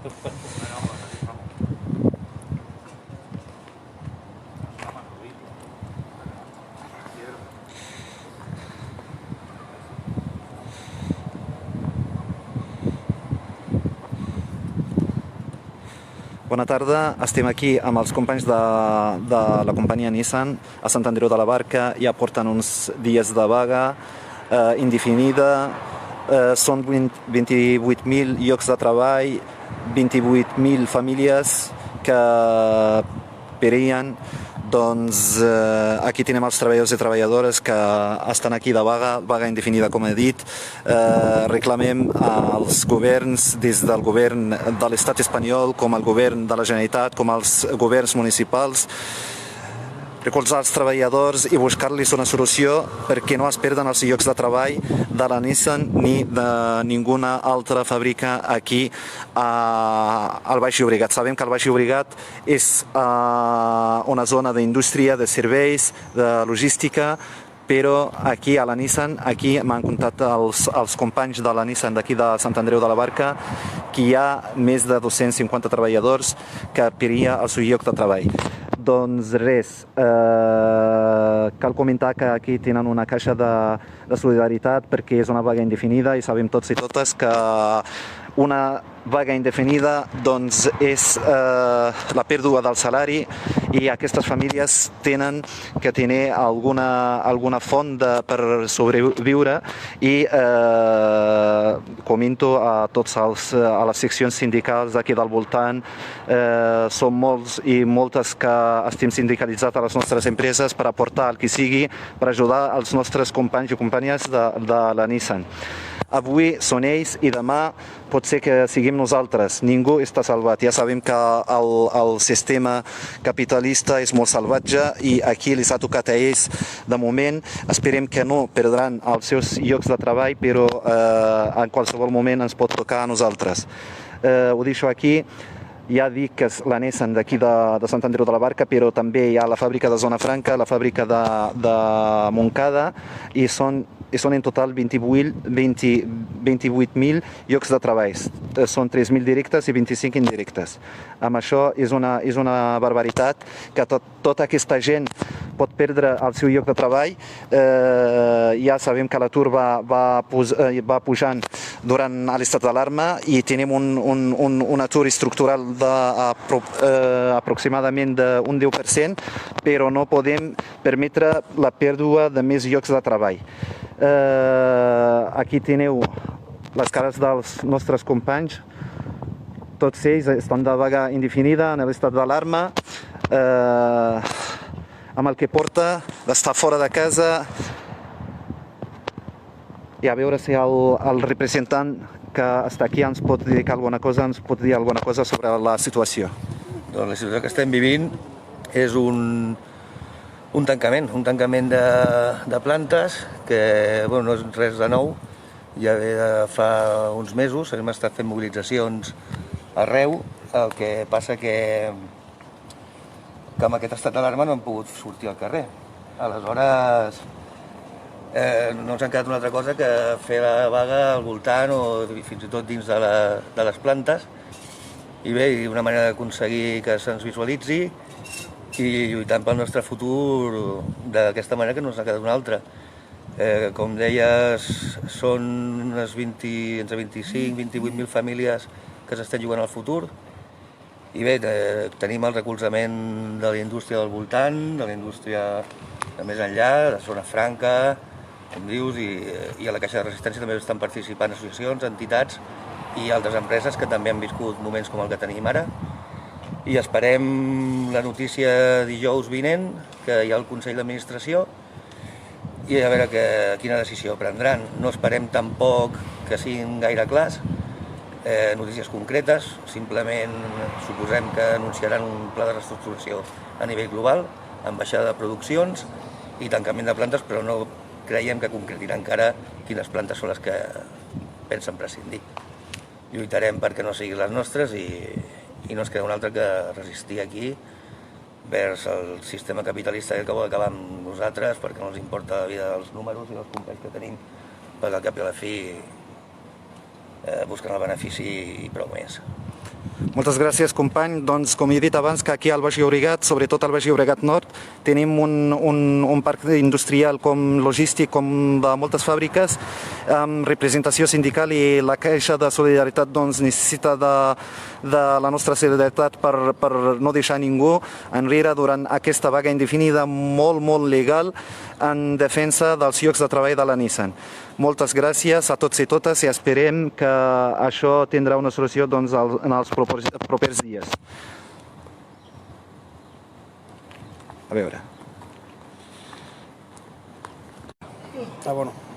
Bona tarda, estem aquí amb els companys de la companyia Nissan a Sant Andreu de la Barca. Ja porten uns dies de vaga indefinida, són 28.000 llocs de treball, 28.000 famílies que perien. Doncs aquí tenim els treballadors i treballadores que estan aquí de vaga indefinida, com he dit. Reclamem als governs, des del govern de l'estat espanyol, com el govern de la Generalitat, com els governs municipals, recolzar els treballadors i buscar-los una solució perquè no es perden els llocs de treball de la Nissan ni de ninguna altra fàbrica aquí al Baix Llobregat. Sabem que el Baix Llobregat és una zona d'indústria, de serveis, de logística, però aquí a la Nissan, aquí m'han contat els companys de la Nissan d'aquí de Sant Andreu de la Barca que hi ha més de 250 treballadors que perien el seu lloc de treball. Doncs res, cal comentar que aquí tenen una caixa de solidaritat perquè és una vaga indefinida i sabem tots i totes que una vaga indefinida doncs és la pèrdua del salari i aquestes famílies tenen que tenir alguna font per sobreviure i comento a a les seccions sindicals d'aquí del voltant, som molts i moltes que estem sindicalitzats a les nostres empreses per aportar el que sigui per ajudar els nostres companys i companyes de la Nissan. Avui són ells i demà pot ser que siguem nosaltres. Ningú està salvat. Ja sabem que el sistema capitalista és molt salvatge i aquí els ha tocat a ells de moment. Esperem que no perdran els seus llocs de treball, però en qualsevol moment ens pot tocar a nosaltres. Ho deixo aquí. Ja dic que és la Nissan d'aquí de Sant Andreu de la Barca, però també hi ha la fàbrica de Zona Franca, la fàbrica de Montcada, i són en total 28.000 llocs de treball. Són 3.000 directes i 25 indirectes. Amb això és una barbaritat que tota aquesta gent pot perdre el seu lloc de treball. Ja sabem que l'atur va pujant durant l'estat d'alarma i tenim un atur estructural aproximadament d'un 10%, però no podem permetre la pèrdua de més llocs de treball. Aquí teniu les cares dels nostres companys, tots ells estan de vaga indefinida en l'estat d'alarma, amb el que porta d'estar fora de casa, i a veure si el representant que està aquí ens pot dir alguna cosa sobre la situació. Doncs la situació que estem vivint és un tancament de plantes que no és res de nou. Ja ve de fa uns mesos, hem estat fent mobilitzacions arreu, el que passa que amb aquest estat d'alarma no hem pogut sortir al carrer. Aleshores, no ens ha quedat una altra cosa que fer la vaga al voltant o fins i tot dins de les plantes i bé, una manera d'aconseguir que se'ns visualitzi i lluitant pel nostre futur d'aquesta manera que no ens ha quedat una altra. Com deies, són unes entre 25 i 28.000 famílies que s'estan jugant al futur i bé, tenim el recolzament de la indústria del voltant, de la indústria de més enllà, de Zona Franca, com dius, i a la Caixa de Resistència també estan participant associacions, entitats i altres empreses que també han viscut moments com el que tenim ara. I esperem la notícia dijous vinent, que hi ha el Consell d'Administració, i a veure quina decisió prendran. No esperem tampoc que siguin gaire clars, notícies concretes, simplement suposem que anunciaran un pla de reestructuració a nivell global, amb baixada de produccions i tancament de plantes, però no creiem que concretiran encara quines plantes són les que pensen prescindir. Lluitarem perquè no siguin les nostres i no ens queda una altra que resistir aquí vers el sistema capitalista que vol acabar amb nosaltres perquè no ens importa la vida dels números i dels companys que tenim, perquè al cap i a la fi busquen el benefici i prou més. Moltes gràcies, company. Doncs, com he dit abans, que aquí al Baix Llobregat, sobretot al Baix Llobregat Nord, tenim un parc industrial com logístic, com de moltes fàbriques, amb representació sindical, i la Caixa de Solidaritat doncs, necessita de la nostra solidaritat per no deixar ningú enrere durant aquesta vaga indefinida molt legal en defensa dels llocs de treball de la Nissan. Moltes gràcies a tots i totes i esperem que això tindrà una solució doncs, en els propers dies. A veure. Bueno.